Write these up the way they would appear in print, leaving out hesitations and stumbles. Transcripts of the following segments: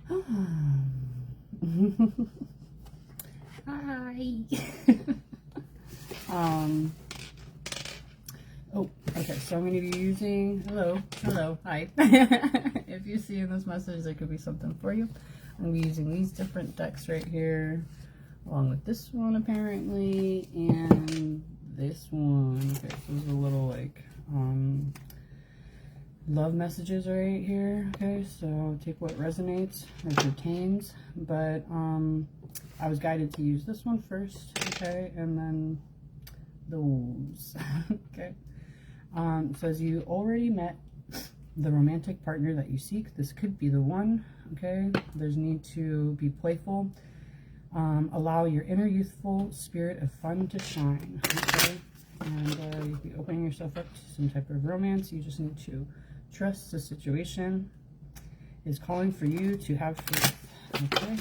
Hi. Oh, okay, so I'm going to be using, hello, hi. If you see in this message, there could be something for you. I'm going to be using these different decks right here, along with this one apparently, and this one. Okay, so there's a little like, love messages right here. Okay, so take what resonates or pertains, but I was guided to use this one first, okay, and then those. Okay, says you already met the romantic partner that you seek. This could be the one. Okay, there's need to be playful. Allow your inner youthful spirit of fun to shine. Okay, and you'll be opening yourself up to some type of romance. You just need to trust the situation is calling for you to have faith. Okay.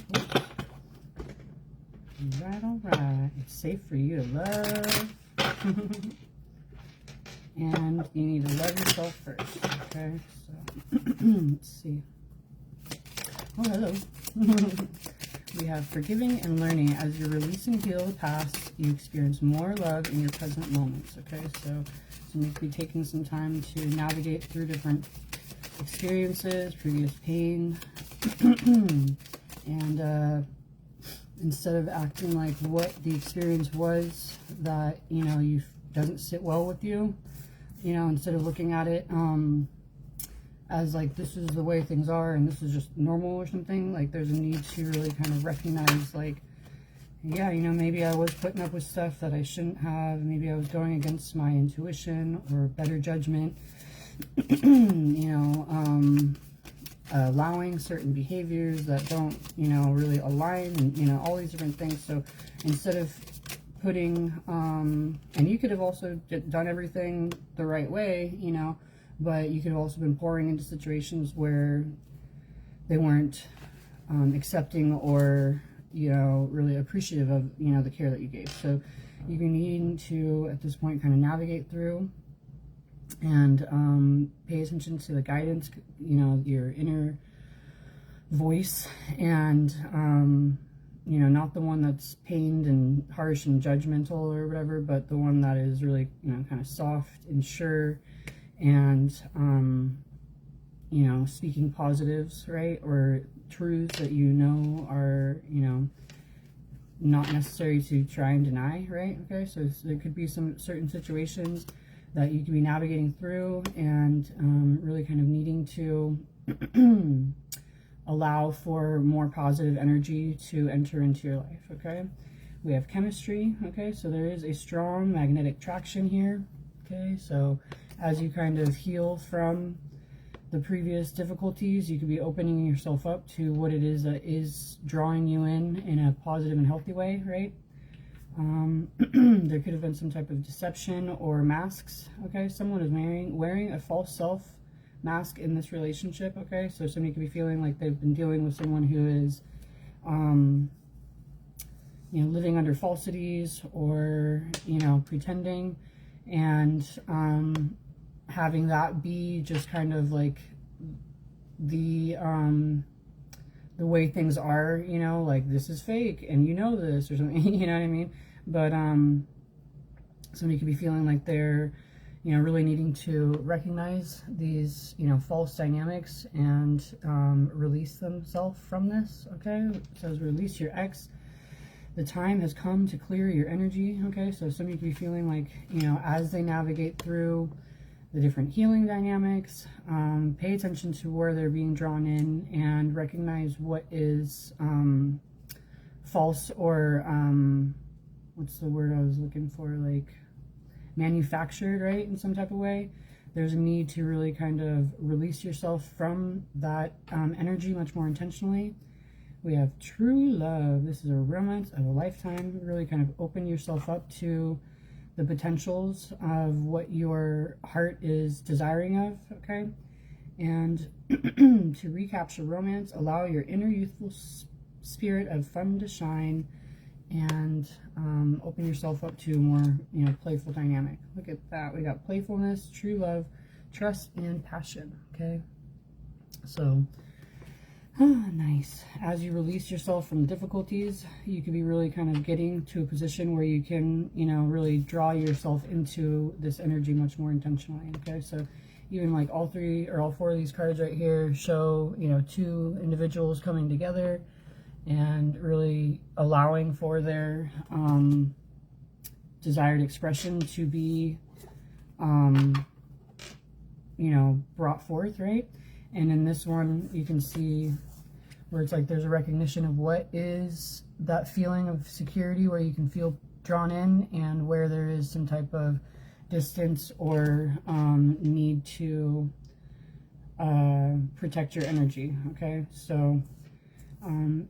All right. It's safe for you to love. And you need to love yourself first. Okay. So let's see. Oh, hello. We have forgiving and learning. As you release and heal the past, you experience more love in your present moments. Okay, so you need to be taking some time to navigate through different experiences, previous pain, and instead of acting like what the experience was that, you know, you doesn't sit well with you, you know, instead of looking at it as like this is the way things are and this is just normal or something, like there's a need to really kind of recognize like, yeah, you know, maybe I was putting up with stuff that I shouldn't have, maybe I was going against my intuition or better judgment, you know, allowing certain behaviors that don't, you know, really align, and, you know, all these different things. So instead of putting, and you could have also done everything the right way, you know, but you could have also been pouring into situations where they weren't accepting or, you know, really appreciative of, you know, the care that you gave. So you're needing to, at this point, kind of navigate through and pay attention to the guidance, you know, your inner voice, and, you know, not the one that's pained and harsh and judgmental or whatever, but the one that is really, you know, kind of soft and sure, and you know, speaking positives, right, or truths that you know are, you know, not necessary to try and deny, right? Okay, so there could be some certain situations that you could be navigating through and really kind of needing to allow for more positive energy to enter into your life. Okay, we have chemistry. Okay, so there is a strong magnetic traction here. Okay, so as you kind of heal from the previous difficulties, you could be opening yourself up to what it is that is drawing you in a positive and healthy way, right? There could have been some type of deception or masks. Okay, someone is wearing a false self mask in this relationship. Okay, so somebody could be feeling like they've been dealing with someone who is you know, living under falsities or, you know, pretending, and having that be just kind of like the way things are, you know, like this is fake and you know this or something, you know what I mean? But somebody could be feeling like they're, you know, really needing to recognize these, you know, false dynamics and release themselves from this. Okay, it says release your ex. The time has come to clear your energy. Okay, so somebody could be feeling like, you know, as they navigate through the different healing dynamics, pay attention to where they're being drawn in and recognize what is false or what's the word I was looking for, like manufactured, right, in some type of way. There's a need to really kind of release yourself from that energy much more intentionally. We have true love. This is a romance of a lifetime. Really kind of open yourself up to the potentials of what your heart is desiring of, okay? And to recapture romance, allow your inner youthful spirit of fun to shine, and open yourself up to a more, you know, playful dynamic. Look at that. We got playfulness, true love, trust, and passion, okay? So Nice. As you release yourself from difficulties, you could be really kind of getting to a position where you can, you know, really draw yourself into this energy much more intentionally. Okay, so even like all three or all four of these cards right here show, you know, two individuals coming together and really allowing for their desired expression to be, you know, brought forth, right? And in this one, you can see where it's like there's a recognition of what is that feeling of security, where you can feel drawn in, and where there is some type of distance or need to protect your energy. Okay, so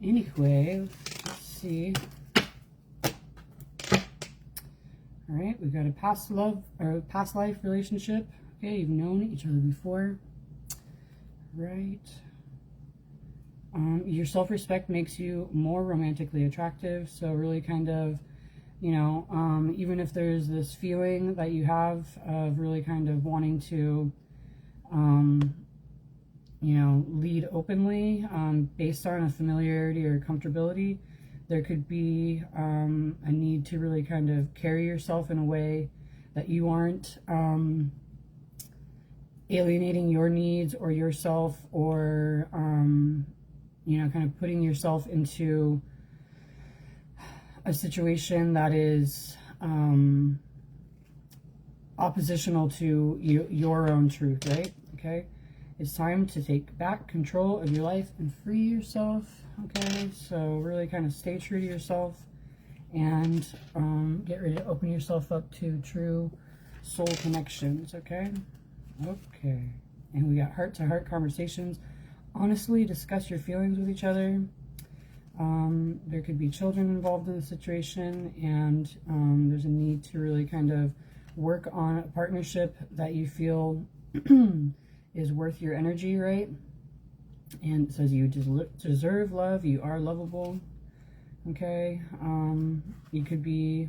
anyway, let's see. All right, we've got a past love or past life relationship. Okay, you've known each other before, right? Your self-respect makes you more romantically attractive. So really kind of, you know, even if there's this feeling that you have of really kind of wanting to, you know, lead openly based on a familiarity or comfortability, there could be a need to really kind of carry yourself in a way that you aren't alienating your needs or yourself, or you know, kind of putting yourself into a situation that is oppositional to your own truth, right? Okay, it's time to take back control of your life and free yourself. Okay, so really kind of stay true to yourself and get ready to open yourself up to true soul connections. Okay, and we got heart-to-heart conversations. Honestly discuss your feelings with each other. There could be children involved in the situation, and there's a need to really kind of work on a partnership that you feel is worth your energy, right? And it says you deserve love, you are lovable. Okay, you could be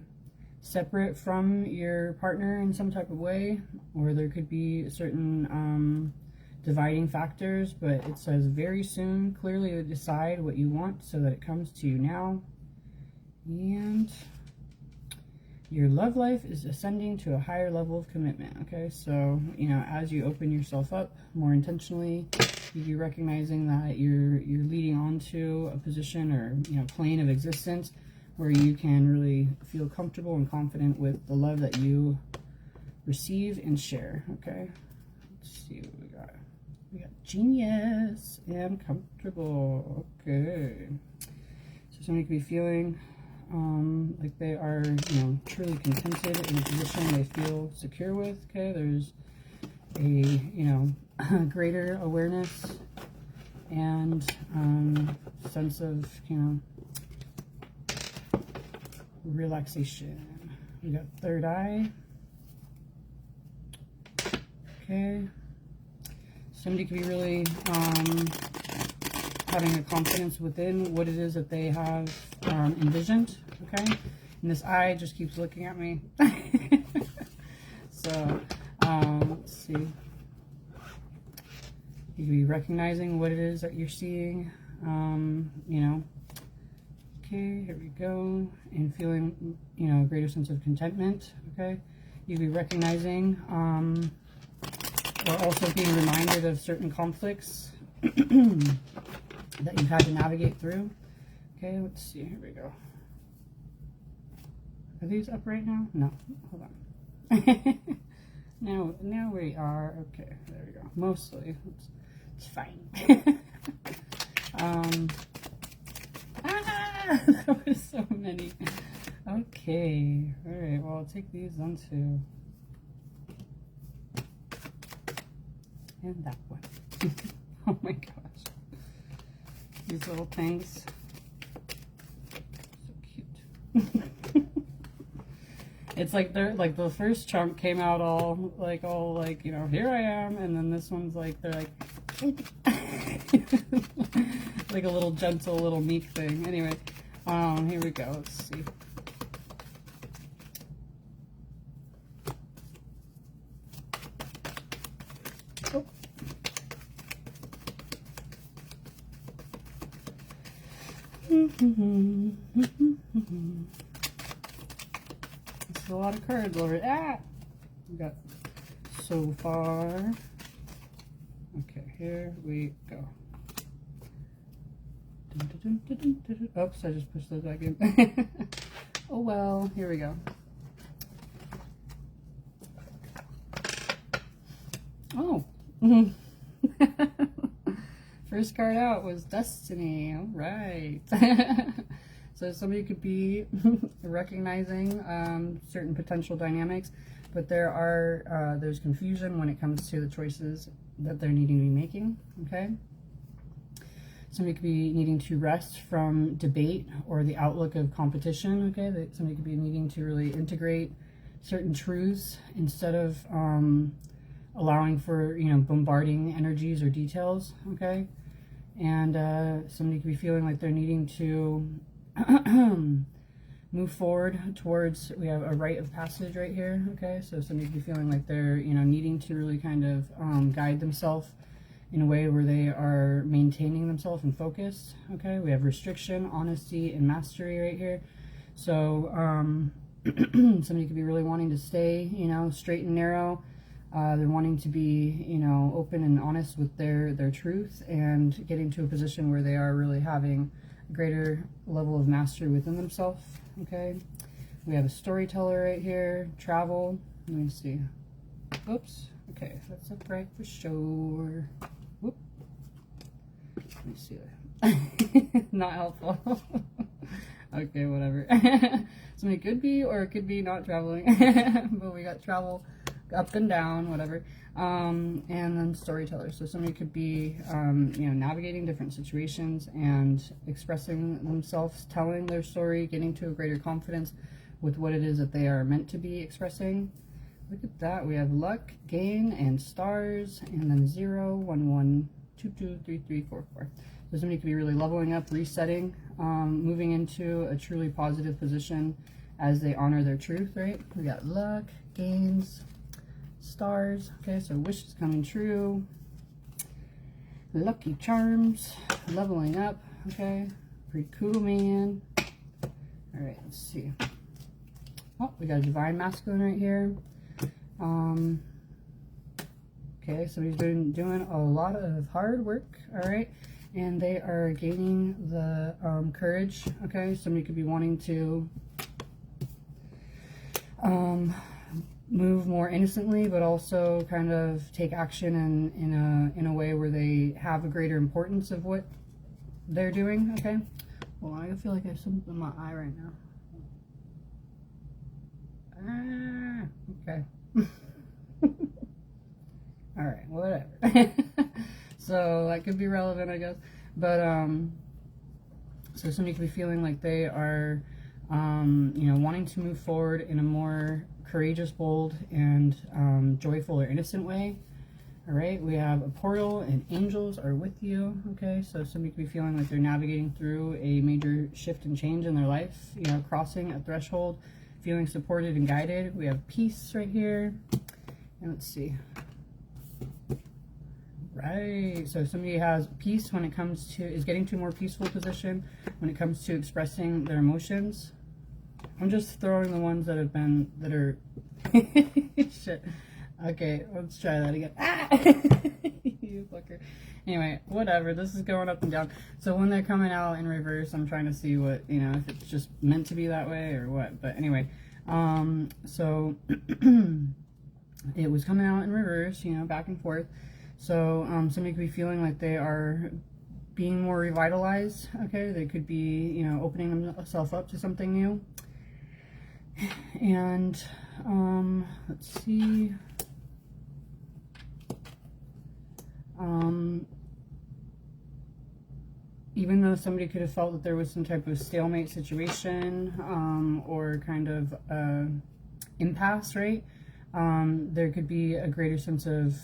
separate from your partner in some type of way, or there could be certain dividing factors, but it says very soon, clearly decide what you want so that it comes to you now. And your love life is ascending to a higher level of commitment. Okay, so, you know, as you open yourself up more intentionally, you'll be recognizing that you're leading onto a position or, you know, plane of existence where you can really feel comfortable and confident with the love that you receive and share. Okay, let's see what we got. We got genius and comfortable. Okay, so somebody could be feeling like they are, you know, truly contented in a position they feel secure with. Okay, there's a, you know, greater awareness and sense of, you know, relaxation. We got third eye. Okay, somebody could be really having a confidence within what it is that they have envisioned. Okay, and this eye just keeps looking at me. So let's see, you could be recognizing what it is that you're seeing, you know. Okay, here we go, and feeling, you know, a greater sense of contentment. Okay, you'd be recognizing or also being reminded of certain conflicts that you've had to navigate through. Okay, let's see, here we go. Are these up right now? No, hold on. now we are, okay, there we go. Mostly, it's fine. There were so many. Okay, all right, well, I'll take these on too. And that one. Oh my gosh. These little things. So cute. It's like they're like the first chunk came out all like, you know, here I am, and then this one's like, they're like like a little gentle little meek thing. Anyway, here we go. Let's see. Oh. This is a lot of cards already. We got so far. Okay, here we go. Oops, I just pushed those back in. Oh well, here we go. Oh. First card out was Destiny. All right. So somebody could be recognizing certain potential dynamics, but there's confusion when it comes to the choices that they're needing to be making. Okay. Somebody could be needing to rest from debate or the outlook of competition. Okay. Somebody could be needing to really integrate certain truths instead of allowing for, bombarding energies or details. Okay. And somebody could be feeling like they're needing to move forward towards, we have a rite of passage right here. Okay, so somebody could be feeling like they're, needing to really kind of guide themselves in a way where they are maintaining themselves and focused. Okay, we have restriction, honesty, and mastery right here. So somebody could be really wanting to stay, straight and narrow. They're wanting to be, open and honest with their truth and getting to a position where they are really having a greater level of mastery within themselves. Okay. We have a storyteller right here. Travel. Let me see. Oops. Okay. That's upright for sure. Whoop. Let me see that. Not helpful. Okay, whatever. Somebody could be, or it could be not traveling. But we got travel. Up and down, whatever, and then storyteller. So somebody could be, navigating different situations and expressing themselves, telling their story, getting to a greater confidence with what it is that they are meant to be expressing. Look at that. We have luck, gain, and stars, and then 0, 1, 1, 2, 2, 3, 3, 4, 4. So somebody could be really leveling up, resetting, moving into a truly positive position as they honor their truth, right? We got luck, gains, stars. Okay, so wishes coming true, lucky charms, leveling up. Okay, pretty cool, man. All right, let's see. Oh, we got a divine masculine right here. Okay, so he's been doing a lot of hard work. All right, and they are gaining the courage. Okay, somebody could be wanting to move more innocently, but also kind of take action in a way where they have a greater importance of what they're doing. Okay. Well, I feel like I have something in my eye right now. Okay. All right. Whatever. So that could be relevant, I guess. But so somebody could be feeling like they are, wanting to move forward in a more courageous, bold, and joyful or innocent way. All right, we have a portal and angels are with you. Okay, so somebody could be feeling like they're navigating through a major shift and change in their life, crossing a threshold, feeling supported and guided. We have peace right here. And let's see. Right, so somebody has peace when it comes to, is getting to a more peaceful position when it comes to expressing their emotions. I'm just throwing the ones that have been, that are, shit. Okay, let's try that again. You fucker. Anyway, whatever, this is going up and down. So when they're coming out in reverse, I'm trying to see what, if it's just meant to be that way or what. But anyway, so it was coming out in reverse, back and forth. So somebody could be feeling like they are being more revitalized. Okay, they could be, opening themselves up to something new. And let's see. Even though somebody could have felt that there was some type of stalemate situation or kind of impasse, right? There could be a greater sense of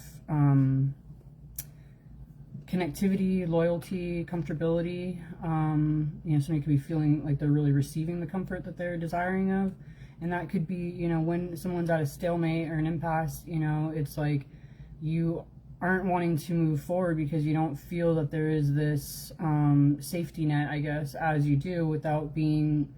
connectivity, loyalty, comfortability. Somebody could be feeling like they're really receiving the comfort that they're desiring of. And that could be, when someone's at a stalemate or an impasse, it's like you aren't wanting to move forward because you don't feel that there is this safety net, I guess, as you do, without being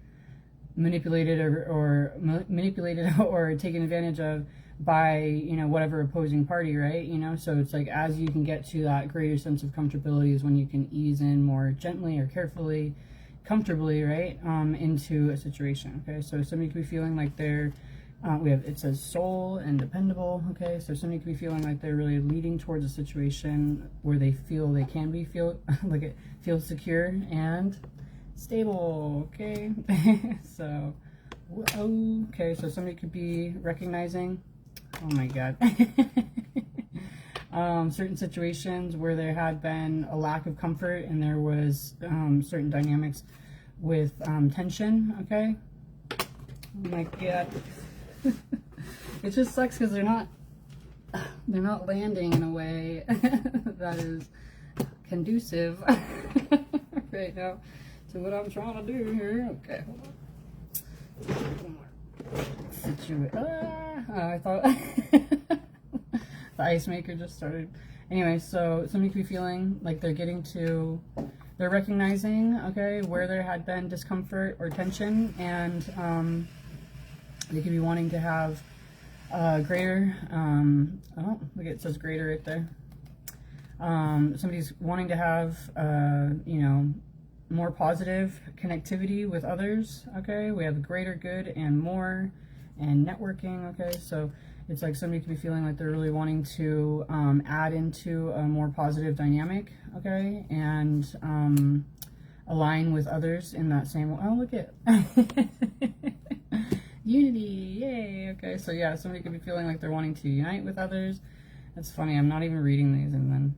manipulated or manipulated or taken advantage of by, you know, whatever opposing party, right? You know, so it's like as you can get to that greater sense of comfortability is when you can ease in more gently or carefully, comfortably, right, into a situation. Okay, so somebody could be feeling like they're it says soul and dependable. Okay, so somebody could be feeling like they're really leading towards a situation where they feel they can be like it feels secure and stable. Okay, so okay, so somebody could be recognizing, oh my god, certain situations where there had been a lack of comfort and there was certain dynamics with tension. Okay, oh my god. It just sucks because they're not landing in a way that is conducive right now to what I'm trying to do here. Okay, hold on. I thought the ice maker just started. Anyway, so somebody could be feeling like they're recognizing, okay, where there had been discomfort or tension, and they could be wanting to have greater, oh, look, it says greater right there. Somebody's wanting to have, you know, more positive connectivity with others. Okay, we have greater good and more and networking. Okay, so it's like somebody could be feeling like they're really wanting to add into a more positive dynamic. Okay, and align with others in that same way. Oh, look at unity, yay. Okay, so yeah, somebody could be feeling like they're wanting to unite with others. That's funny, I'm not even reading these and then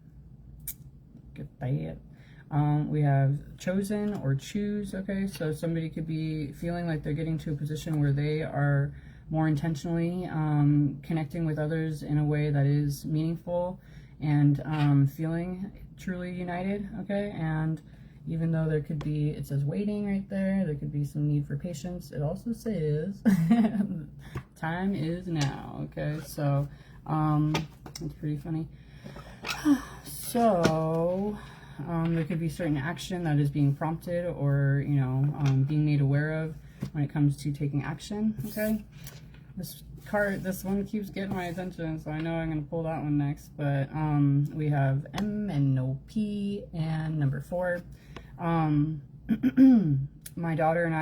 get that. We have chosen or choose. Okay, so somebody could be feeling like they're getting to a position where they are more intentionally connecting with others in a way that is meaningful and feeling truly united. Okay, and even though there could be, it says waiting right there, there could be some need for patience. It also says time is now. Okay, so that's pretty funny. So there could be certain action that is being prompted or, you know, being made aware of when it comes to taking action. Okay, this one keeps getting my attention, so I know I'm going to pull that one next. But we have M and no P and number 4. My daughter and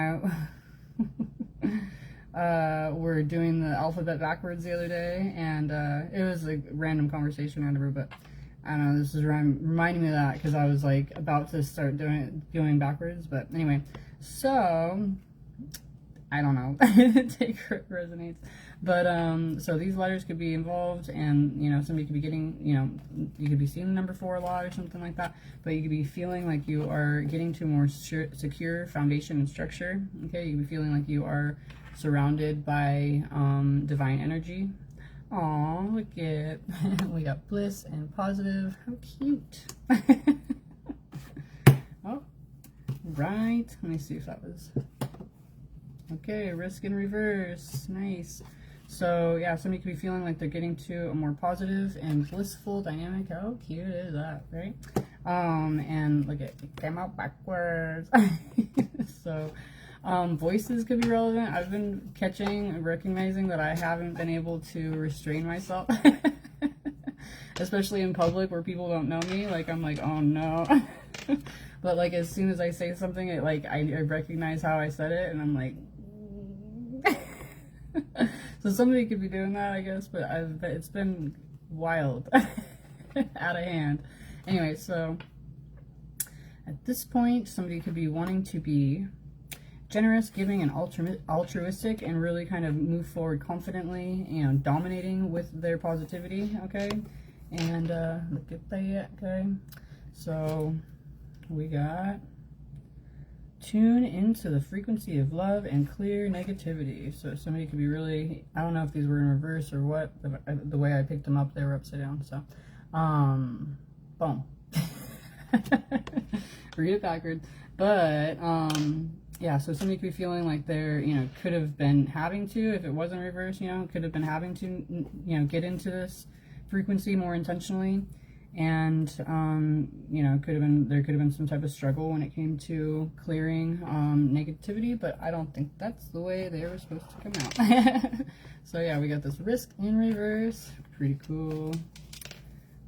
I were doing the alphabet backwards the other day, and it was a random conversation or whatever, but I don't know, this is reminding me of that because I was like about to start doing backwards. But anyway, so I don't know, take what resonates. But so these letters could be involved, and you know, somebody could be getting, you know, you could be seeing the number 4 a lot or something like that, but you could be feeling like you are getting to a more secure foundation and structure. Okay, you could be feeling like you are surrounded by divine energy. Aw, look at we got bliss and positive. How cute. Oh, right, let me see if that was okay. Risk in reverse, nice. So yeah, somebody could be feeling like they're getting to a more positive and blissful dynamic. How cute is that, right? And look at it came out backwards. So voices could be relevant. I've been recognizing that I haven't been able to restrain myself, especially in public where people don't know me. Like I'm like, oh no. But like as soon as I say something, it like I recognize how I said it, and I'm like. So somebody could be doing that, I guess, but it's been wild, out of hand. Anyway, so at this point, somebody could be wanting to be generous, giving, and altruistic, and really kind of move forward confidently, you know, dominating with their positivity. Okay, and look at that. Okay, so we got tune into the frequency of love and clear negativity. So somebody could be really, I don't know if these were in reverse or what, but the way I picked them up, they were upside down. So, boom. Read it backwards. But, yeah, so somebody could be feeling like they're, you know, could have been having to, if it wasn't reverse, you know, could have been having to, you know, get into this frequency more intentionally. And, you know, there could have been some type of struggle when it came to clearing negativity, but I don't think that's the way they were supposed to come out. So yeah, we got this risk in reverse. Pretty cool.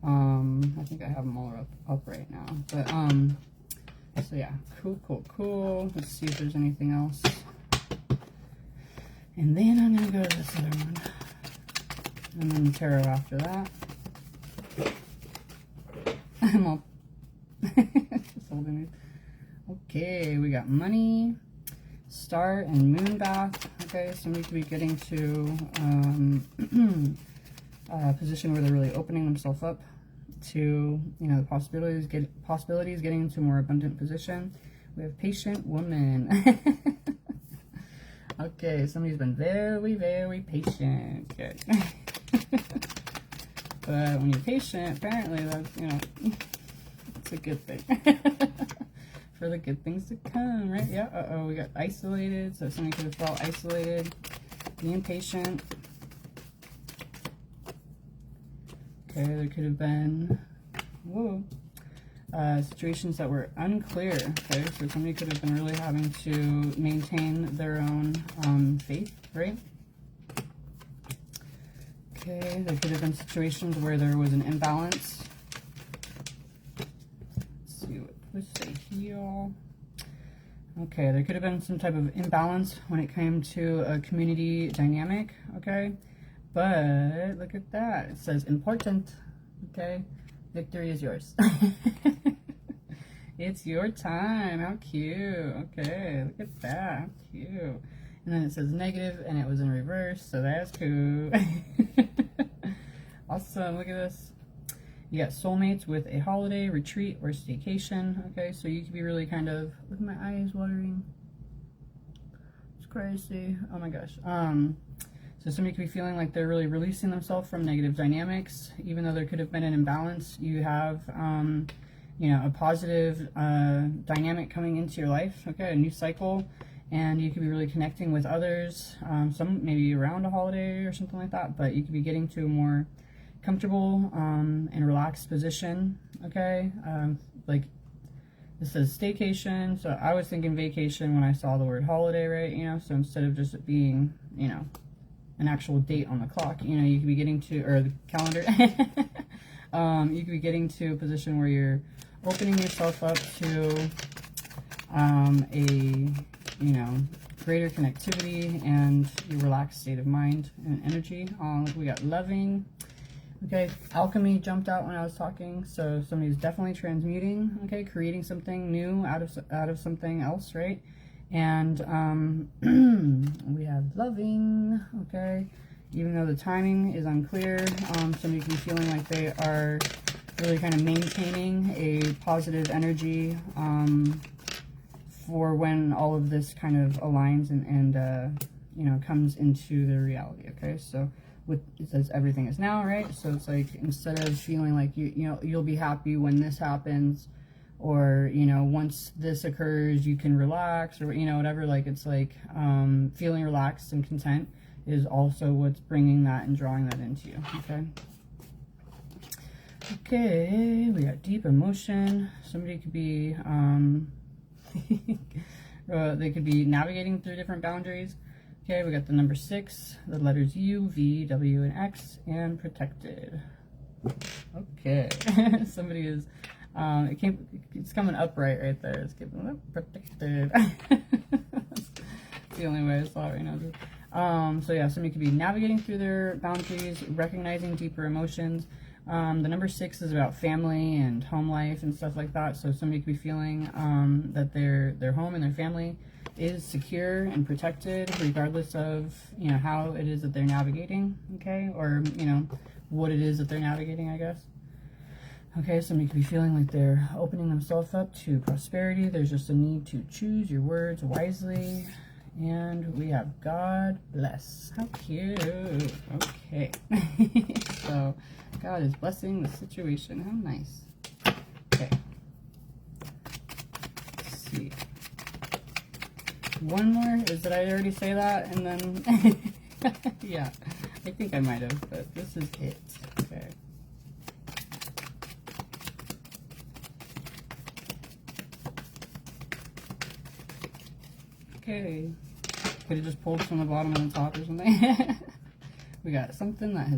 I think I have them all up right now. But, so yeah, cool. Let's see if there's anything else. And then I'm going to go to this other one. And then the tarot after that. I'm all just holding it. Okay, we got money, star, and moon bath. Okay, somebody could be getting to a position where they're really opening themselves up to, you know, the possibilities, getting into a more abundant position. We have patient woman. Okay, somebody's been very patient. Good. But when you're patient, apparently that's, you know, it's a good thing. For the good things to come, right? Yeah, uh-oh, we got isolated. So somebody could have felt isolated, being patient. Okay, there could have been, whoa, situations that were unclear. Okay, so somebody could have been really having to maintain their own faith, right? Okay, there could have been situations where there was an imbalance. Let's see what we say here. Okay, there could have been some type of imbalance when it came to a community dynamic, okay? But look at that. It says important, okay? Victory is yours. It's your time. How cute. Okay, look at that. How cute. And then it says negative, and it was in reverse, so that's cool. Awesome, look at this. You got soulmates with a holiday, retreat, or staycation. Okay, so you could be really kind of, look at my eyes watering. It's crazy. Oh my gosh. So somebody could be feeling like they're really releasing themselves from negative dynamics, even though there could have been an imbalance. You have, you know, a positive dynamic coming into your life. Okay, a new cycle. And you could be really connecting with others, some maybe around a holiday or something like that, but you could be getting to a more comfortable and relaxed position, okay? Like, this says staycation, so I was thinking vacation when I saw the word holiday, right? You know, so instead of just it being, you know, an actual date on the clock, you know, you could be getting to, or the calendar, you could be getting to a position where you're opening yourself up to a, you know, greater connectivity and your relaxed state of mind and energy. We got loving. Okay, alchemy jumped out when I was talking, so somebody's definitely transmuting, okay, creating something new out of something else, right? And we have loving, okay, even though the timing is unclear, somebody can be feeling like they are really kind of maintaining a positive energy for when all of this kind of aligns and you know, comes into their reality, okay? So it says everything is now, right? So it's like, instead of feeling like you know, you'll be happy when this happens, or, you know, once this occurs, you can relax, or, you know, whatever, like, it's like, feeling relaxed and content is also what's bringing that and drawing that into you, okay? Okay, we got deep emotion. Somebody could be, they could be navigating through different boundaries. Okay, we got the number 6, the letters U, V, W, and X, and protected. Okay, somebody is, it's coming upright right there. It's getting protected. That's the only way I saw it right now. So yeah, somebody could be navigating through their boundaries, recognizing deeper emotions. The number 6 is about family and home life and stuff like that. So somebody could be feeling that their home and their family is secure and protected, regardless of, you know, how it is that they're navigating, okay, or, you know, what it is that they're navigating, I guess. Okay, somebody could be feeling like they're opening themselves up to prosperity. There's just a need to choose your words wisely. And we have God bless. How cute. Okay. So God is blessing the situation. How nice. Okay. Let's see. One more. Did I already say that? And then, yeah, I think I might have, but this is it. Okay. Okay. Could have just pulled from the bottom and the top or something. We got something that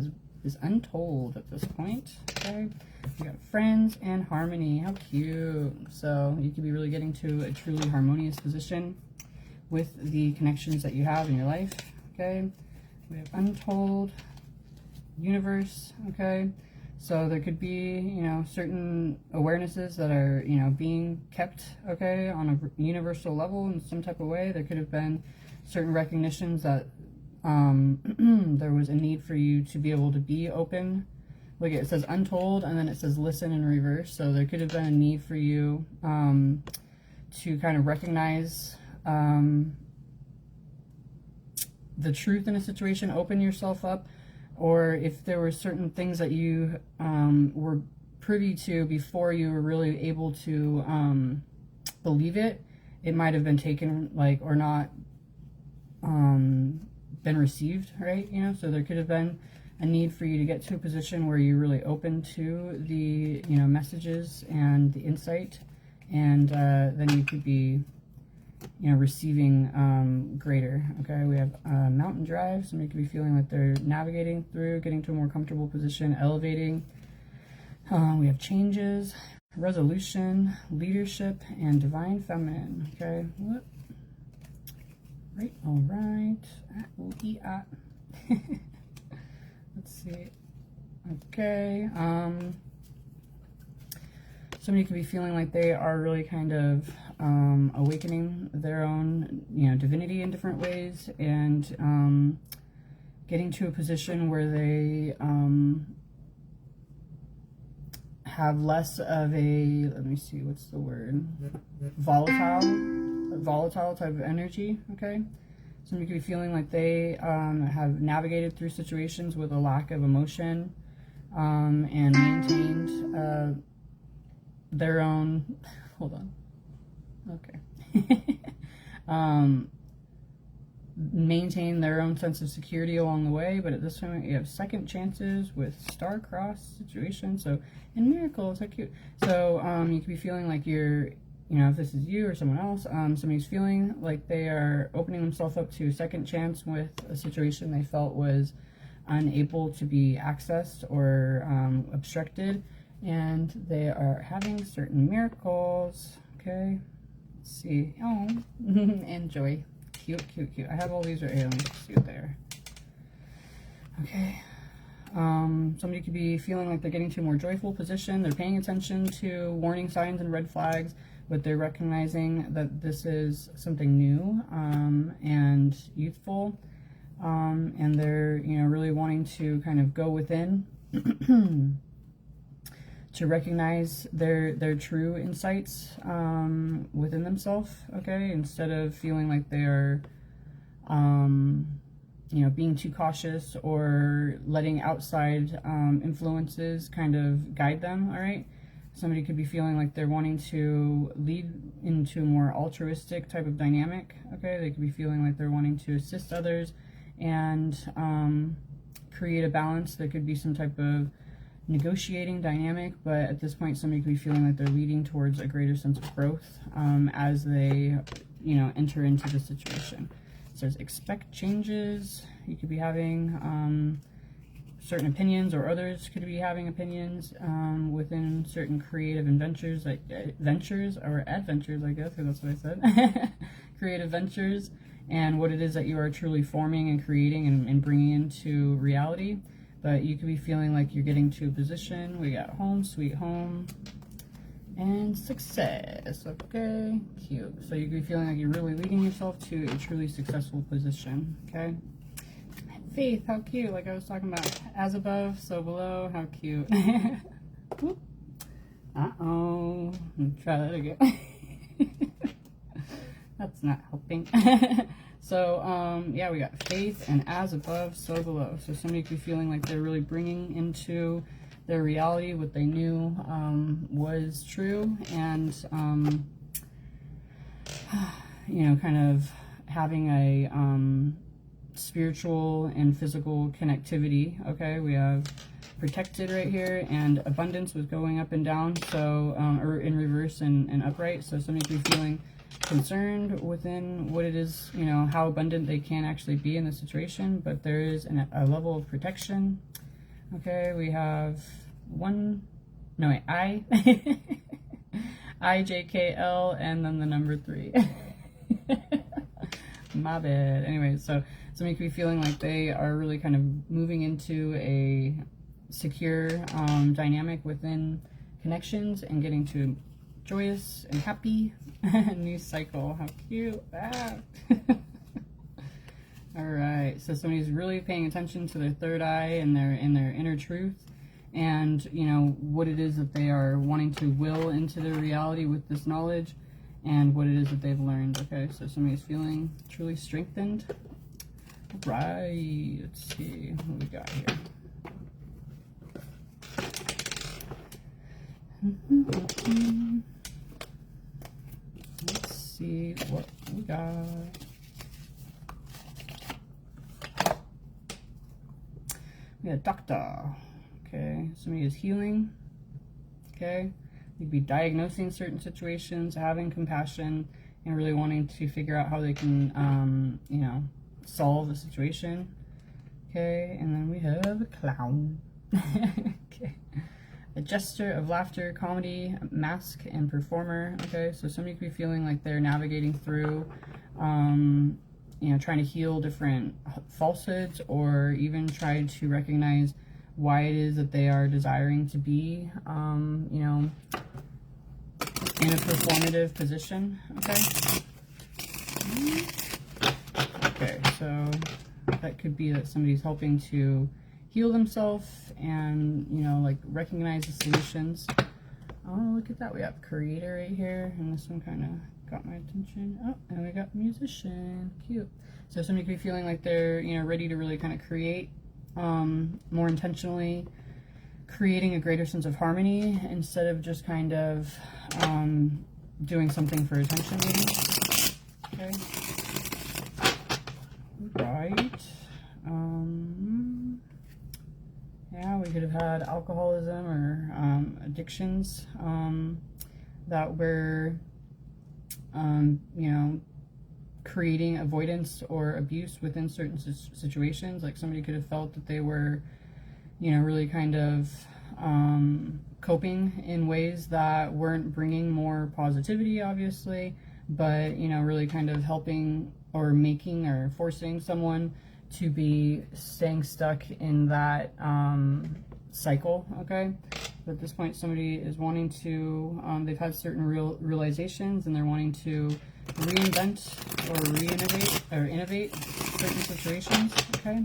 is untold at this point. Okay. We got friends and harmony. How cute. So you could be really getting to a truly harmonious position with the connections that you have in your life. Okay. We have untold, universe. Okay. So there could be, you know, certain awarenesses that are, you know, being kept, okay, on a universal level in some type of way. There could have been certain recognitions that there was a need for you to be able to be open. Look, it says untold, and then it says listen in reverse. So there could have been a need for you to kind of recognize the truth in a situation, open yourself up. Or if there were certain things that you were privy to before you were really able to believe it, it might have been taken, like, or not been received, right? You know, so there could have been a need for you to get to a position where you're really open to the, you know, messages and the insight, and then you could be, you know, receiving greater. Okay, we have mountain drive. Somebody could be feeling like they're navigating through, getting to a more comfortable position, elevating. We have changes, resolution, leadership, and divine feminine. Okay, what? Right, all right. Let's see. Okay. Somebody could be feeling like they are really kind of awakening their own, you know, divinity in different ways, and getting to a position where they have less of a, let me see, what's the word? Volatile type of energy, okay? Somebody could be feeling like they have navigated through situations with a lack of emotion and maintained their own, hold on, okay, maintain their own sense of security along the way, but at this point you have second chances with star-crossed situations, so, and miracles, how cute. So you could be feeling like you're, you know, if this is you or someone else, somebody's feeling like they are opening themselves up to a second chance with a situation they felt was unable to be accessed or obstructed, and they are having certain miracles. Okay, let's see. Oh, and joy. Cute, cute, cute. I have all these right here. Let me see what they are. Okay. Somebody could be feeling like they're getting to a more joyful position. They're paying attention to warning signs and red flags, but they're recognizing that this is something new and youthful. And they're, you know, really wanting to kind of go within to recognize their true insights within themselves, okay? Instead of feeling like they're, you know, being too cautious or letting outside influences kind of guide them, all right? Somebody could be feeling like they're wanting to lead into a more altruistic type of dynamic, okay? They could be feeling like they're wanting to assist others and create a balance. There could be some type of negotiating dynamic, but at this point somebody could be feeling like they're leading towards a greater sense of growth as they, you know, enter into the situation. It says expect changes. You could be having certain opinions, or others could be having opinions within certain creative adventures, like ventures or adventures, I guess, because that's what I said. Creative ventures, and what it is that you are truly forming and creating and bringing into reality. But you could be feeling like you're getting to a position. We got home, sweet home, and success. Okay, cute. So you could be feeling like you're really leading yourself to a truly successful position. Okay. Faith, how cute. Like I was talking about, as above, so below. How cute. Uh-oh. Try that again. That's not helping. So, yeah, we got faith and as above, so below. So somebody could be feeling like they're really bringing into their reality what they knew was true, and, you know, kind of having a spiritual and physical connectivity. Okay, we have protected right here, and abundance was going up and down, so, or in reverse and upright. So somebody could be feeling concerned within what it is, you know, how abundant they can actually be in the situation, but there is a level of protection. Okay, we have I, IJKL, and then the number 3. My bad. Anyway, so somebody could be feeling like they are really kind of moving into a secure dynamic within connections and getting to joyous and happy new cycle. How cute. Ah. All right, so somebody's really paying attention to their third eye and their inner truth, and you know what it is that they are wanting to will into their reality with this knowledge, and what it is that they've learned. Okay, so somebody's feeling truly strengthened. All right, let's see what we got here. Let's see what we got. We got doctor. Okay, somebody is healing. Okay, you could be diagnosing certain situations, having compassion, and really wanting to figure out how they can, you know, solve the situation. Okay, and then we have a clown. Okay, a gesture of laughter, comedy, mask, and performer. Okay, so somebody could be feeling like they're navigating through, you know, trying to heal different falsehoods, or even try to recognize why it is that they are desiring to be, you know, in a performative position. Okay. Okay, so that could be that somebody's helping to heal themselves and, you know, like recognize the solutions. Oh, look at that. We have creator right here, and this one kind of got my attention. Oh, and we got musician. Cute. So somebody could be feeling like they're, you know, ready to really kind of create more intentionally, creating a greater sense of harmony instead of just kind of doing something for attention, maybe. Okay. Right. Yeah, we could have had alcoholism or addictions that were, you know, creating avoidance or abuse within certain situations. Like somebody could have felt that they were, you know, really kind of coping in ways that weren't bringing more positivity, obviously, but, you know, really kind of helping or making or forcing someone to be staying stuck in that cycle. Okay, but at this point somebody is wanting to, they've had certain realizations, and they're wanting to reinvent or innovate certain situations. Okay,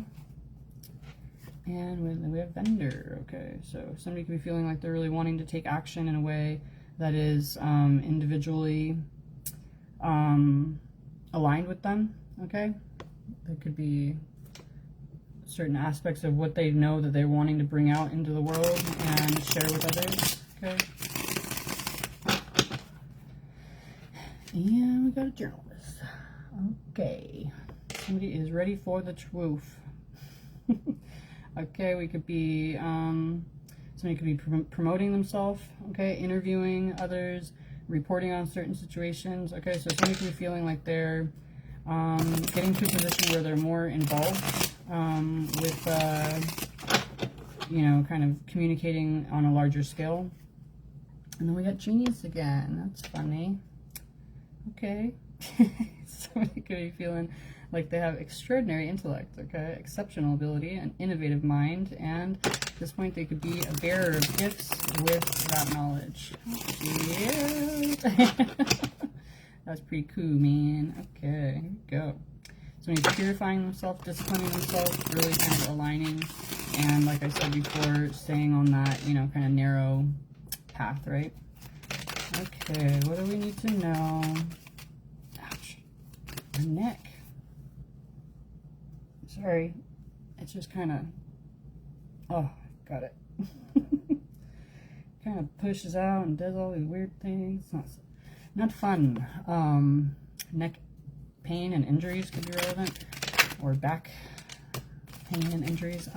and we have vendor. Okay, so somebody could be feeling like they're really wanting to take action in a way that is individually aligned with them. Okay, it could be certain aspects of what they know that they're wanting to bring out into the world and share with others. Okay, and we got a journalist. Okay, somebody is ready for the truth. Okay, we could be somebody could be promoting themselves. Okay, interviewing others, reporting on certain situations. Okay, so somebody could be feeling like they're getting to a position where they're more involved with, you know, kind of communicating on a larger scale. And then we got genius again. That's funny. Okay. Somebody could be feeling like they have extraordinary intellect, okay, exceptional ability, an innovative mind, and at this point they could be a bearer of gifts with that knowledge. Yeah. That's pretty cool, man. Okay, here we go. So he's purifying himself, disciplining himself, really kind of aligning, and like I said before, staying on that, you know, kind of narrow path, right? Okay, what do we need to know? Ouch. My neck. Sorry. It's just kind of, oh, got it. Kind of pushes out and does all these weird things. Not fun. Neck pain and injuries could be relevant, or back pain and injuries.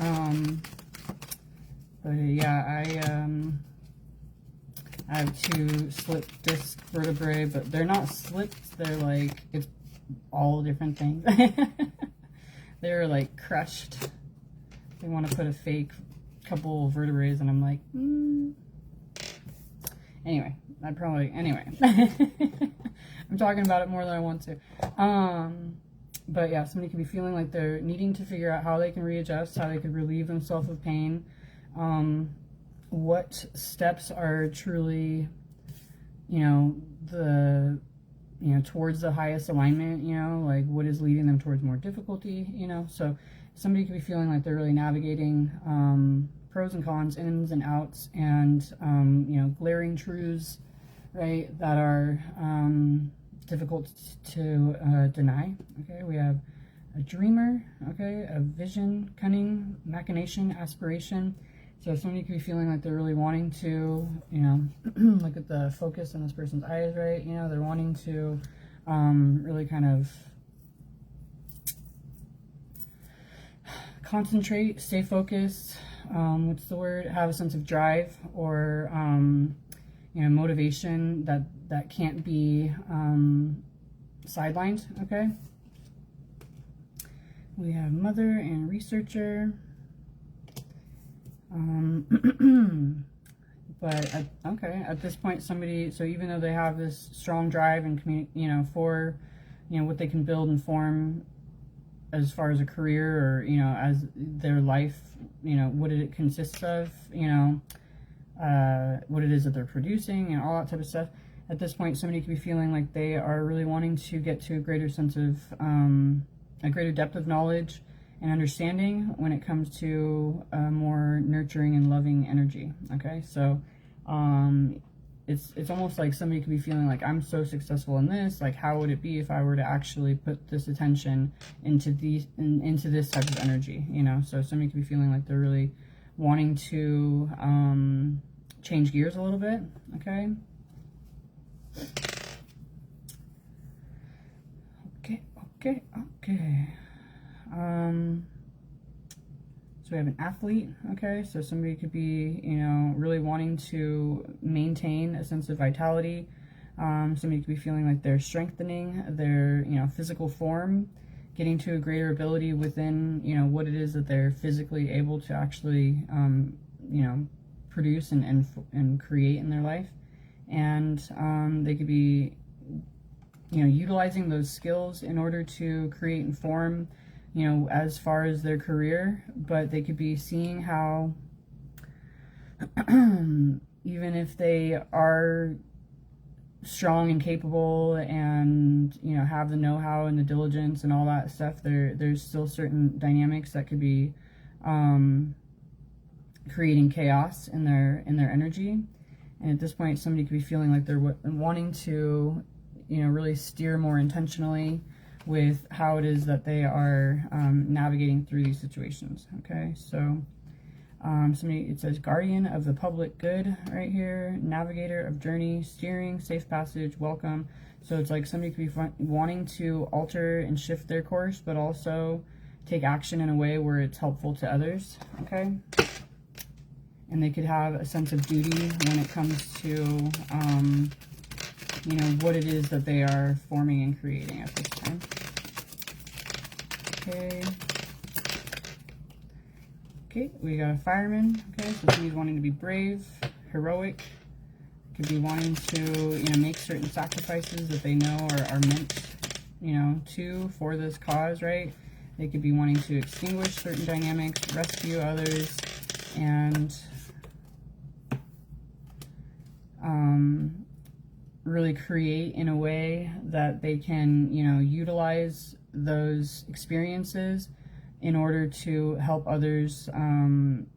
But yeah, I have 2 slip disc vertebrae, but they're not slipped. They're like, it's all different things. They're like crushed. They want to put a fake couple vertebrae, and I'm like, Anyway, anyway. I'm talking about it more than I want to. But yeah, somebody could be feeling like they're needing to figure out how they can readjust, how they could relieve themselves of pain. What steps are truly, towards the highest alignment, like what is leading them towards more difficulty, so somebody could be feeling like they're really navigating, pros and cons, ins and outs, and, glaring truths, right, that are, difficult to, deny. Okay, we have a dreamer, okay, a vision, cunning, machination, aspiration. So somebody could be feeling like they're really wanting to, look at the focus in this person's eyes, right? They're wanting to really kind of concentrate, stay focused, what's the word? Have a sense of drive or, motivation that can't be sidelined, okay? We have mother and researcher. But at this point, somebody, so even though they have this strong drive and for what they can build and form as far as a career or as their life, what it consists of, what it is that they're producing and all that type of stuff. At this point, somebody could be feeling like they are really wanting to get to a greater sense of a greater depth of knowledge and understanding when it comes to more nurturing and loving energy. Okay, so it's almost like somebody could be feeling like, I'm so successful in this, like how would it be if I were to actually put this attention into this type of energy, so somebody could be feeling like they're really wanting to change gears a little bit. Okay, so we have an athlete. Okay, so somebody could be, really wanting to maintain a sense of vitality. Somebody could be feeling like they're strengthening their, physical form, getting to a greater ability within, what it is that they're physically able to actually, produce and create in their life. And they could be, utilizing those skills in order to create and form, as far as their career, but they could be seeing how even if they are strong and capable and, have the know-how and the diligence and all that stuff, there's still certain dynamics that could be creating chaos in their energy. And at this point, somebody could be feeling like they're wanting to, really steer more intentionally with how it is that they are navigating through these situations. Okay, so it says guardian of the public good right here, navigator of journey, steering, safe passage, welcome. So it's like somebody could be wanting to alter and shift their course, but also take action in a way where it's helpful to others. Okay, and they could have a sense of duty when it comes to what it is that they are forming and creating at this time. Okay, we got a fireman. Okay, so he's wanting to be brave, heroic. Could be wanting to, make certain sacrifices that they know are meant, to for this cause, right? They could be wanting to extinguish certain dynamics, rescue others, and really create in a way that they can, utilize those experiences in order to help others kind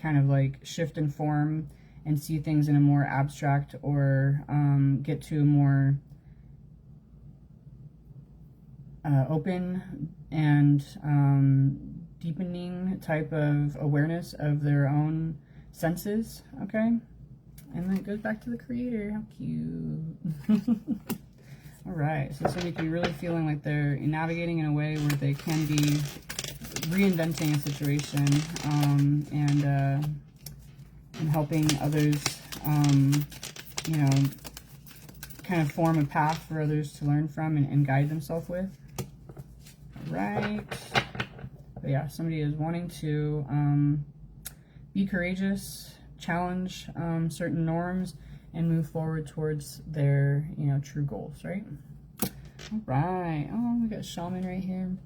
of like shift and form and see things in a more abstract or get to a more open and deepening type of awareness of their own senses. Okay, and then it goes back to the creator. How cute. All right, so somebody could be really feeling like they're navigating in a way where they can be reinventing a situation and helping others you know, kind of form a path for others to learn from and guide themselves with. All right. But yeah, somebody is wanting to be courageous, challenge certain norms, and move forward towards their, you know, true goals, right? All right. Oh, we got shaman right here.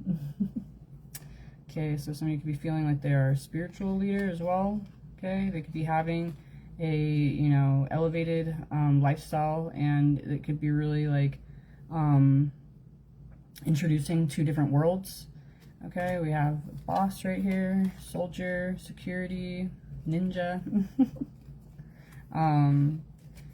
Okay, so somebody could be feeling like they are a spiritual leader as well. Okay, they could be having a, you know, elevated lifestyle, and it could be really like introducing two different worlds. Okay, we have boss right here, soldier, security, ninja.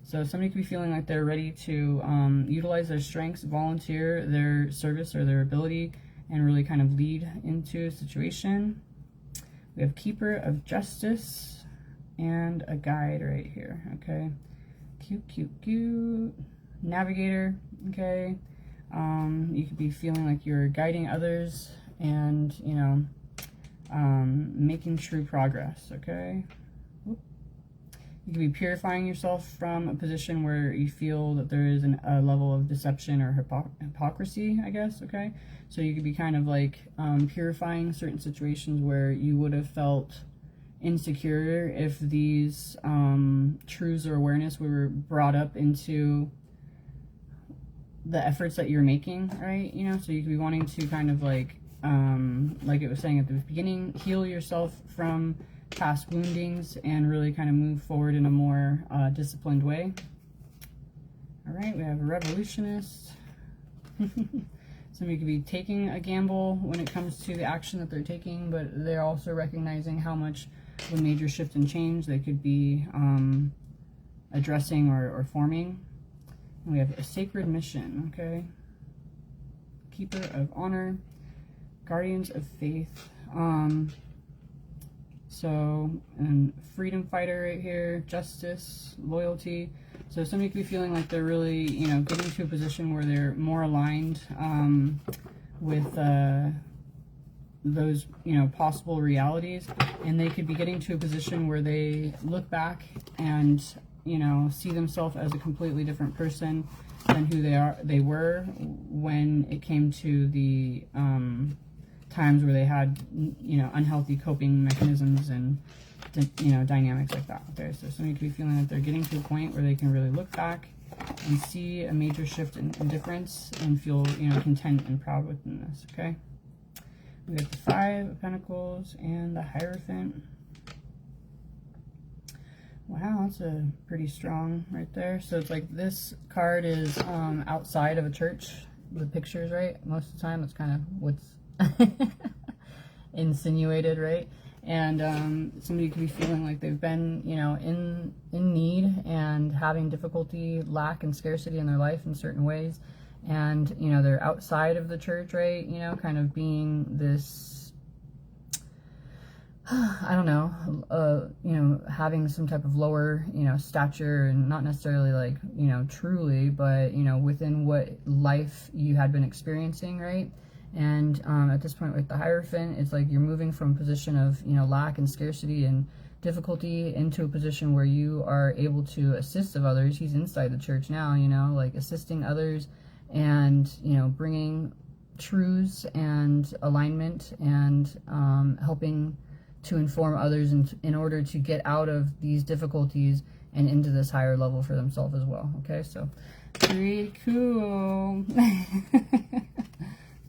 So somebody could be feeling like they're ready to utilize their strengths, volunteer their service or their ability, and really kind of lead into a situation. We have keeper of justice and a guide right here. Okay, cute. Navigator. Okay, you could be feeling like you're guiding others and, you know, making true progress. Okay. You can be purifying yourself from a position where you feel that there is a level of deception or hypocrisy, I guess, okay? So you could be kind of like purifying certain situations where you would have felt insecure if these truths or awareness were brought up into the efforts that you're making, right? You know, so you could be wanting to kind of like it was saying at the beginning, heal yourself from past woundings and really kind of move forward in a more disciplined way. All right, we have a revolutionist. Somebody could be taking a gamble when it comes to the action that they're taking, but they're also recognizing how much of a major shift and change they could be addressing or forming. And we have a sacred mission, okay? Keeper of honor, guardians of faith. So, and freedom fighter right here, justice, loyalty. So somebody could be feeling like they're really, you know, getting to a position where they're more aligned with those, you know, possible realities. And they could be getting to a position where they look back and, you know, see themselves as a completely different person than who they were when it came to the times where they had, you know, unhealthy coping mechanisms and, you know, dynamics like that. Okay, so somebody could be feeling that they're getting to a point where they can really look back and see a major shift in difference and feel, you know, content and proud within this. Okay, we have the Five of Pentacles and the Hierophant. Wow, that's a pretty strong right there. So it's like this card is outside of a church. The pictures, right? Most of the time, it's kind of what's insinuated, right? And somebody could be feeling like they've been, you know, in need and having difficulty, lack, and scarcity in their life in certain ways, and, you know, they're outside of the church, right? You know, kind of being this, I don't know, you know, having some type of lower, you know, stature, and not necessarily like, you know, truly, but, you know, within what life you had been experiencing, right? And at this point with the Hierophant, it's like you're moving from a position of, you know, lack and scarcity and difficulty into a position where you are able to assist of others. He's inside the church now, you know, like assisting others and, you know, bringing truths and alignment and helping to inform others in order to get out of these difficulties and into this higher level for themselves as well. Okay, so pretty cool.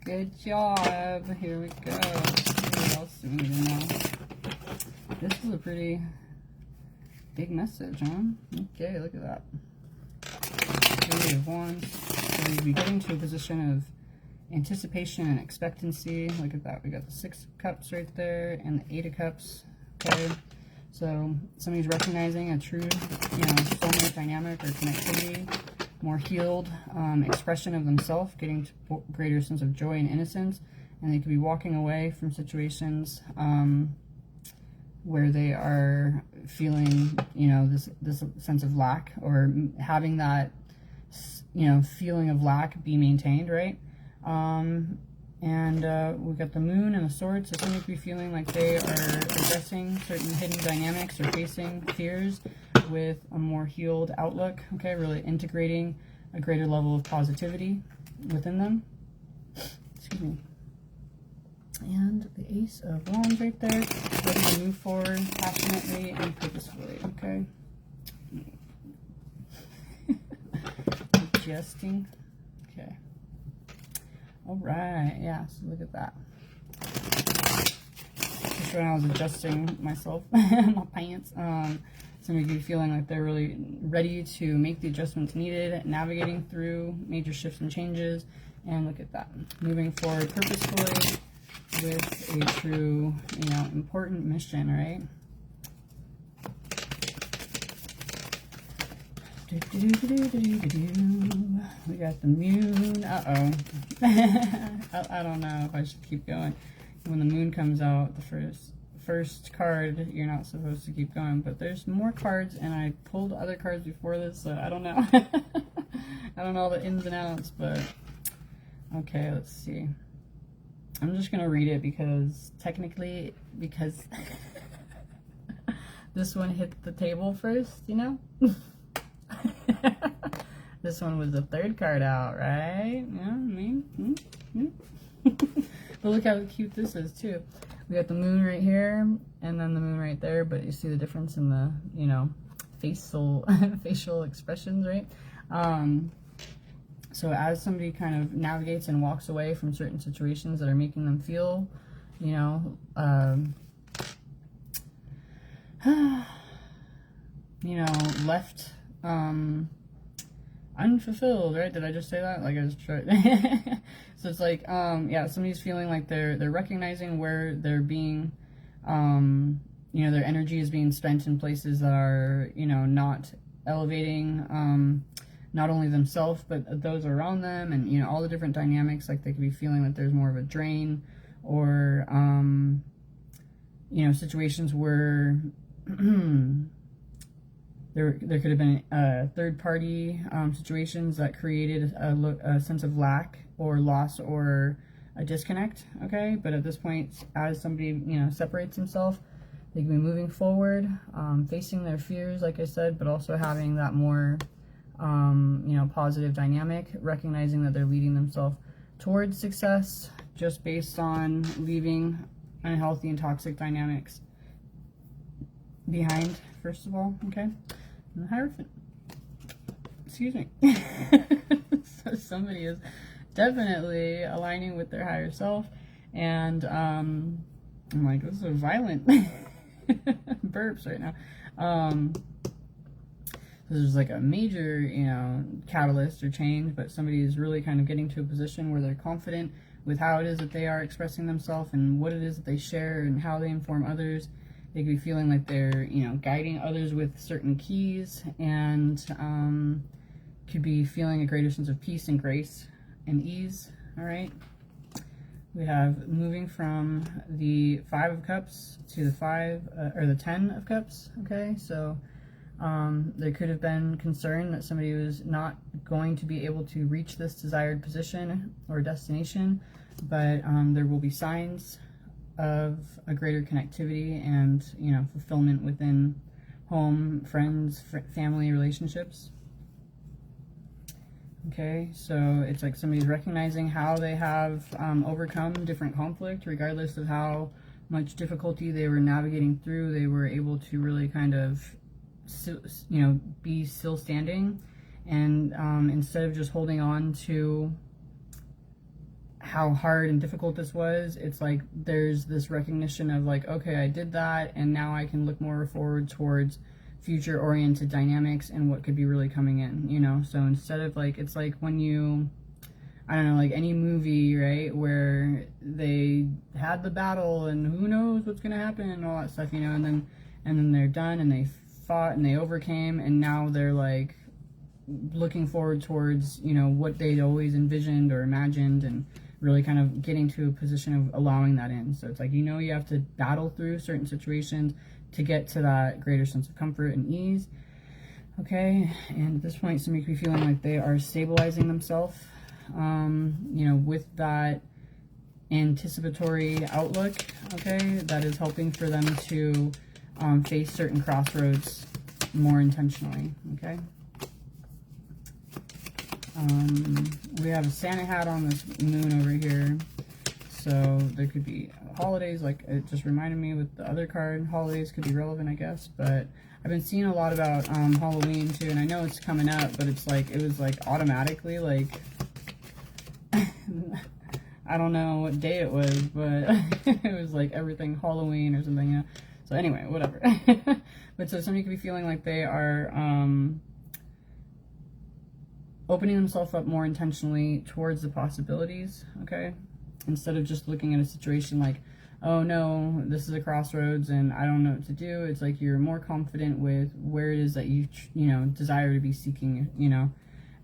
Good job. Here we go. What else do we need to know? This is a pretty big message, huh? Okay, look at that. Three of Wands. So we'll be getting to a position of anticipation and expectancy. Look at that. We got the Six of Cups right there and the Eight of Cups. Okay. So somebody's recognizing a true, you know, soulmate dynamic or connectivity. More healed expression of themselves, getting to greater sense of joy and innocence, and they could be walking away from situations where they are feeling, you know, this sense of lack, or having that, you know, feeling of lack be maintained, right? And we've got the Moon and the Sword, so somebody could be feeling like they are addressing certain hidden dynamics or facing fears with a more healed outlook, okay, really integrating a greater level of positivity within them. Excuse me. And the Ace of Wands right there, ready to move forward passionately and purposefully, okay? Adjusting. Okay. All right. Yeah, so look at that. Just when I was adjusting myself, my pants, some of you feeling like they're really ready to make the adjustments needed, navigating through major shifts and changes. And look at that. Moving forward purposefully with a true, you know, important mission, right? We got the moon. Uh-oh. I don't know if I should keep going. When the moon comes out, the first card, you're not supposed to keep going. But there's more cards, and I pulled other cards before this, so I don't know. I don't know all the ins and outs, but okay, let's see. I'm just going to read it because technically, this one hit the table first, you know? This one was the third card out, right? Yeah, I mean, but look how cute this is too. We got the moon right here, and then the moon right there. But you see the difference in the, you know, facial expressions, right? So as somebody kind of navigates and walks away from certain situations that are making them feel, you know, left unfulfilled, right? Did I just say that? Like I just tried. So it's like, yeah, somebody's feeling like they're recognizing where they're being, you know, their energy is being spent in places that are, you know, not elevating, not only themselves, but those around them, and, you know, all the different dynamics. Like they could be feeling that there's more of a drain, or, you know, situations where there could have been third-party situations that created a sense of lack or loss or a disconnect, okay? But at this point, as somebody, you know, separates himself, they can be moving forward, facing their fears, like I said, but also having that more, you know, positive dynamic, recognizing that they're leading themselves towards success just based on leaving unhealthy and toxic dynamics behind, first of all, okay? And the Hierophant. Excuse me. So somebody is definitely aligning with their higher self, and I'm like, this is a violent burps right now. This is like a major, you know, catalyst or change, but somebody is really kind of getting to a position where they're confident with how it is that they are expressing themselves and what it is that they share and how they inform others. They could be feeling like they're, you know, guiding others with certain keys, and could be feeling a greater sense of peace and grace and ease. All right. We have moving from the 5 of Cups to the 10 of Cups. Okay, so there could have been concern that somebody was not going to be able to reach this desired position or destination, but there will be signs of a greater connectivity and, you know, fulfillment within home, friends, family relationships. Okay, so it's like somebody's recognizing how they have overcome different conflict, regardless of how much difficulty they were navigating through. They were able to really kind of, you know, be still standing, and instead of just holding on to how hard and difficult this was, it's like there's this recognition of like, okay, I did that, and now I can look more forward towards future oriented dynamics and what could be really coming in, you know? So instead of like, it's like when you, I don't know, like any movie, right, where they had the battle and who knows what's gonna happen and all that stuff, you know, and then they're done and they fought and they overcame, and now they're like looking forward towards, you know, what they'd always envisioned or imagined, and really kind of getting to a position of allowing that in. So it's like, you know, you have to battle through certain situations to get to that greater sense of comfort and ease. Okay, and at this point, somebody could be feeling like they are stabilizing themselves, you know, with that anticipatory outlook, okay, that is helping for them to face certain crossroads more intentionally, okay? We have a Santa hat on this moon over here. So there could be holidays, like it just reminded me with the other card. Holidays could be relevant, I guess. But I've been seeing a lot about Halloween too, and I know it's coming up, but it's like, it was like automatically like, I don't know what day it was, but it was like everything Halloween or something, you know? So anyway, whatever. But so somebody could be feeling like they are opening themselves up more intentionally towards the possibilities, okay? Instead of just looking at a situation like, oh no, this is a crossroads and I don't know what to do. It's like you're more confident with where it is that you know, desire to be seeking, you know?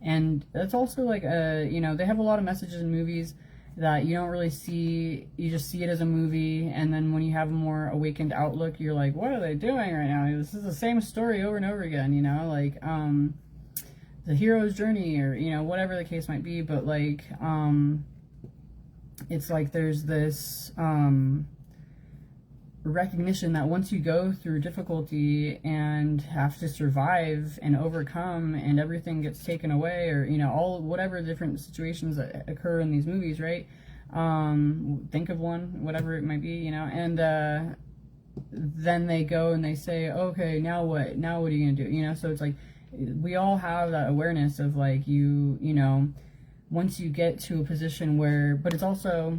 And that's also like you know, they have a lot of messages in movies that you don't really see. You just see it as a movie, and then when you have a more awakened outlook, you're like, what are they doing right now? This is the same story over and over again, you know, like the hero's journey, or, you know, whatever the case might be. But like it's like there's this recognition that once you go through difficulty and have to survive and overcome, and everything gets taken away, or, you know, all whatever different situations that occur in these movies, right? Think of one, whatever it might be, you know, and then they go and they say, okay, now what are you gonna do, you know? So it's like we all have that awareness of like, you know, once you get to a position where, but it's also,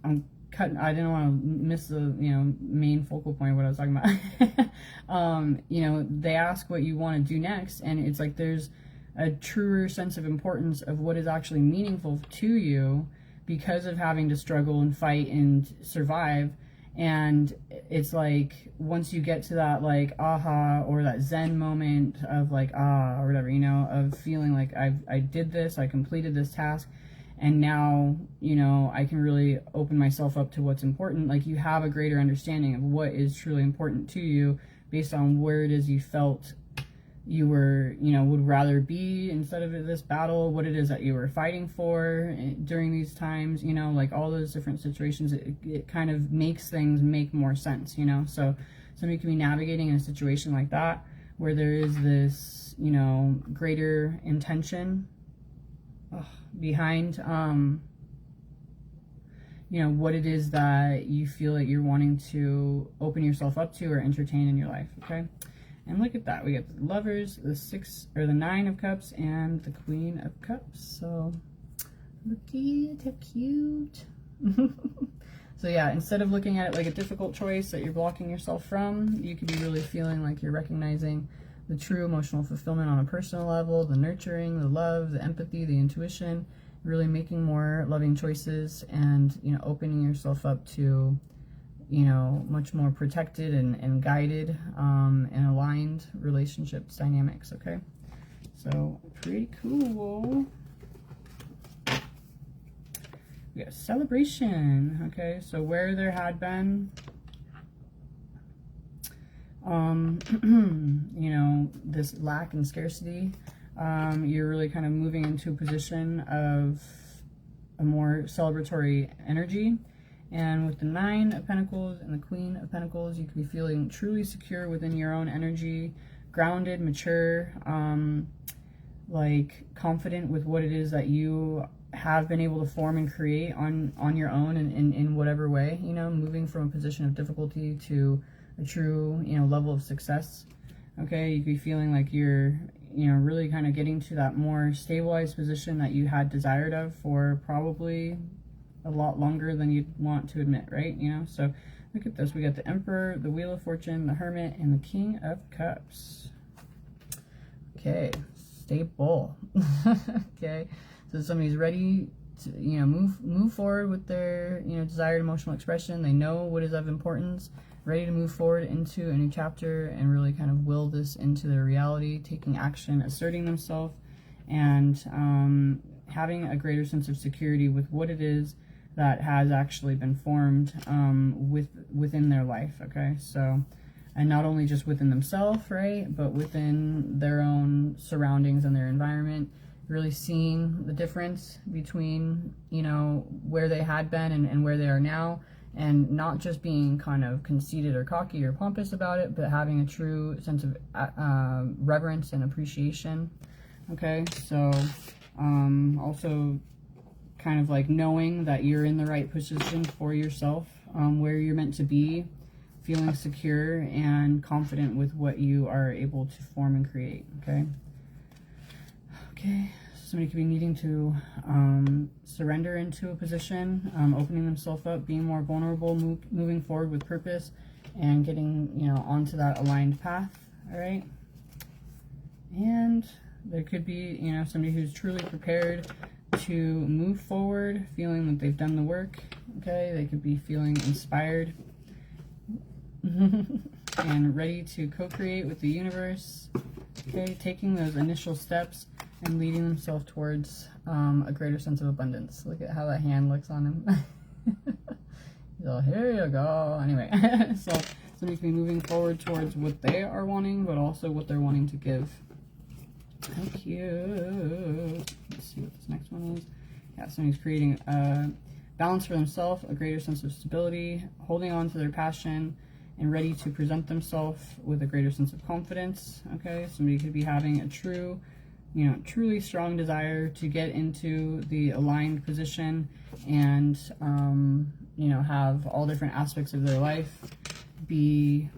I didn't want to miss the, you know, main focal point of what I was talking about. You know, they ask what you want to do next, and it's like there's a truer sense of importance of what is actually meaningful to you because of having to struggle and fight and survive. And it's like once you get to that like aha, or that zen moment of like or whatever, you know, of feeling like I did this, I completed this task, and now, you know, I can really open myself up to what's important. Like you have a greater understanding of what is truly important to you based on where it is you felt you were, you know, would rather be instead of this battle, what it is that you were fighting for during these times, you know, like all those different situations. It kind of makes things make more sense, you know? So somebody can be navigating in a situation like that where there is this, you know, greater intention behind, you know, what it is that you feel that you're wanting to open yourself up to or entertain in your life, okay? And look at that. We got the Lovers, the 9 of Cups, and the Queen of Cups. So, look at how cute. So yeah, instead of looking at it like a difficult choice that you're blocking yourself from, you could be really feeling like you're recognizing the true emotional fulfillment on a personal level, the nurturing, the love, the empathy, the intuition, really making more loving choices, and, you know, opening yourself up to, you know, much more protected and guided and aligned relationships dynamics, okay? So pretty cool. We got celebration, okay? So where there had been you know, this lack and scarcity, you're really kind of moving into a position of a more celebratory energy. And with the 9 of Pentacles and the Queen of Pentacles, you can be feeling truly secure within your own energy, grounded, mature, like confident with what it is that you have been able to form and create on your own, and in whatever way, you know, moving from a position of difficulty to a true, you know, level of success. Okay, you could be feeling like you're, you know, really kind of getting to that more stabilized position that you had desired of for probably a lot longer than you'd want to admit, right? You know, so look at this. We got the Emperor, the Wheel of Fortune, the Hermit, and the King of Cups. Okay, stable. Okay, so somebody's ready to, you know, move forward with their, you know, desired emotional expression. They know what is of importance, ready to move forward into a new chapter and really kind of will this into their reality, taking action, asserting themselves, and having a greater sense of security with what it is that has actually been formed within their life, okay? So, and not only just within themselves, right, but within their own surroundings and their environment, really seeing the difference between, you know, where they had been and where they are now, and not just being kind of conceited or cocky or pompous about it, but having a true sense of reverence and appreciation. Okay, so also kind of like knowing that you're in the right position for yourself, where you're meant to be, feeling secure and confident with what you are able to form and create. Okay. Okay. Somebody could be needing to surrender into a position, opening themselves up, being more vulnerable, moving forward with purpose, and getting, you know, onto that aligned path. All right. And there could be, you know, somebody who's truly prepared to move forward, feeling that they've done the work. Okay. They could be feeling inspired and ready to co-create with the universe. Okay. Taking those initial steps and leading themselves towards a greater sense of abundance. Look at how that hand looks on him. So here you go. Anyway, so somebody can be moving forward towards what they are wanting, but also what they're wanting to give. How cute. Let's see what this next one is. Yeah, somebody's creating a balance for themselves, a greater sense of stability, holding on to their passion, and ready to present themselves with a greater sense of confidence. Okay, somebody could be having a true, you know, truly strong desire to get into the aligned position and, you know, have all different aspects of their life be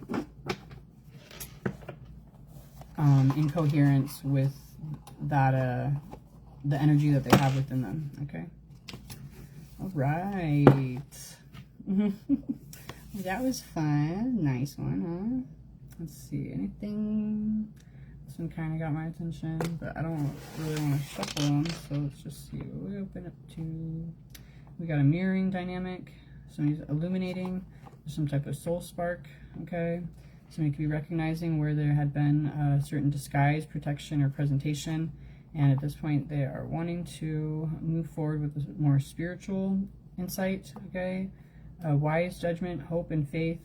in coherence with that, the energy that they have within them. Okay. All right. That was fun. Nice one, huh? Let's see. Anything? This one kind of got my attention, but I don't really want to shuffle them, so let's just see what we open up to. We got a mirroring dynamic. Somebody's illuminating. There's some type of soul spark, okay? Somebody could be recognizing where there had been a certain disguise, protection, or presentation, and at this point they are wanting to move forward with a more spiritual insight, okay? Wise judgment, hope, and faith.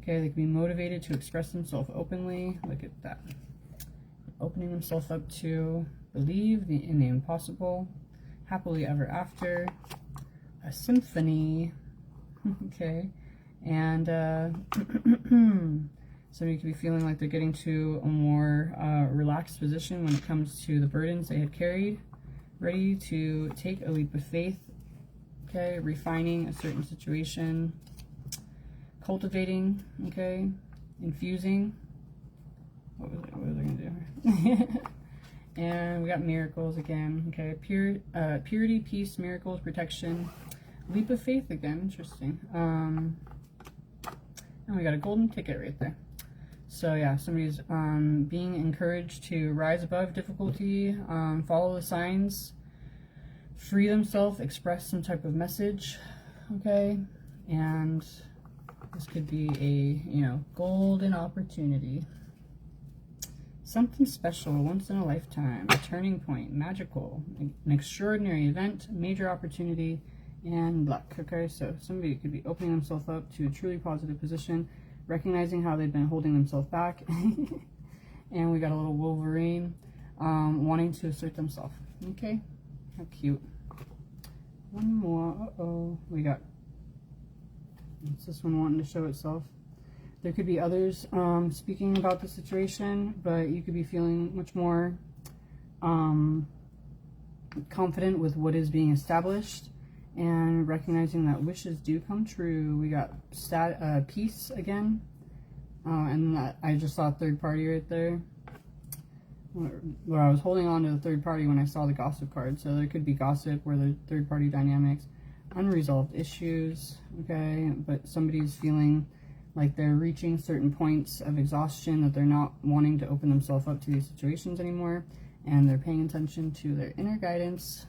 Okay, they can be motivated to express themselves openly. Look at that. Opening themselves up to believe in the impossible. Happily ever after. A symphony. Okay. And somebody could be feeling like they're getting to a more relaxed position when it comes to the burdens they had carried. Ready to take a leap of faith. Okay, refining a certain situation. Cultivating, okay, infusing. What was I going to do? And we got miracles again, okay, purity, peace, miracles, protection, leap of faith again, interesting. And we got a golden ticket right there. So yeah, somebody's being encouraged to rise above difficulty, follow the signs, free themselves, express some type of message, okay, and this could be a, you know, golden opportunity. Something special, once in a lifetime, a turning point, magical, an extraordinary event, major opportunity, and luck. Okay, so somebody could be opening themselves up to a truly positive position, recognizing how they've been holding themselves back. And we got a little Wolverine wanting to assert themselves. Okay, how cute. One more. Uh-oh. We got, it's this one wanting to show itself. There could be others speaking about the situation, but you could be feeling much more confident with what is being established and recognizing that wishes do come true. We got peace again, and that, I just saw third party right there, where I was holding on to the third party when I saw the gossip card. So there could be gossip where the third party dynamics, unresolved issues, okay, but somebody's feeling like they're reaching certain points of exhaustion, that they're not wanting to open themselves up to these situations anymore, and they're paying attention to their inner guidance,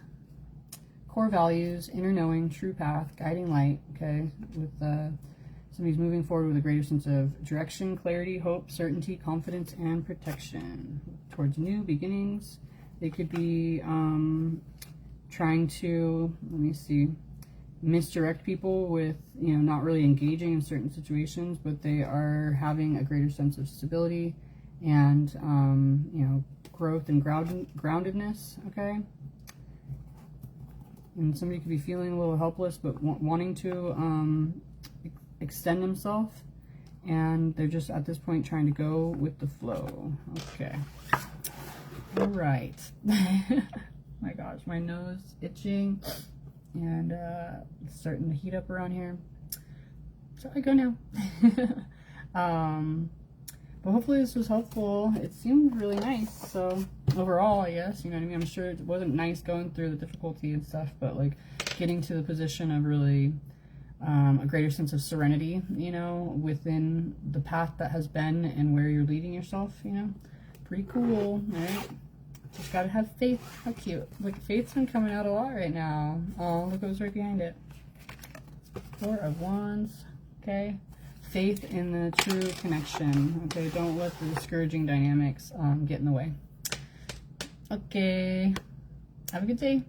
core values, inner knowing, true path, guiding light, okay, with somebody's moving forward with a greater sense of direction, clarity, hope, certainty, confidence, and protection towards new beginnings. They could be trying to, let me see, misdirect people with, you know, not really engaging in certain situations, but they are having a greater sense of stability and, you know, growth and groundedness, okay? and somebody could be feeling a little helpless, but wanting to extend themselves, and they're just at this point trying to go with the flow. Okay. All right. My gosh, my nose itching, and it's starting to heat up around here. So I go now. But hopefully this was helpful. It seemed really nice. So overall, I guess, you know what I mean? I'm sure it wasn't nice going through the difficulty and stuff, but like getting to the position of really a greater sense of serenity, you know, within the path that has been and where you're leading yourself, you know, pretty cool, right? Just gotta have faith. How cute. Like, faith's been coming out a lot right now. Oh, look what's right behind it. Four of Wands. Okay. Faith in the true connection. Okay, don't let the discouraging dynamics get in the way. Okay. Have a good day.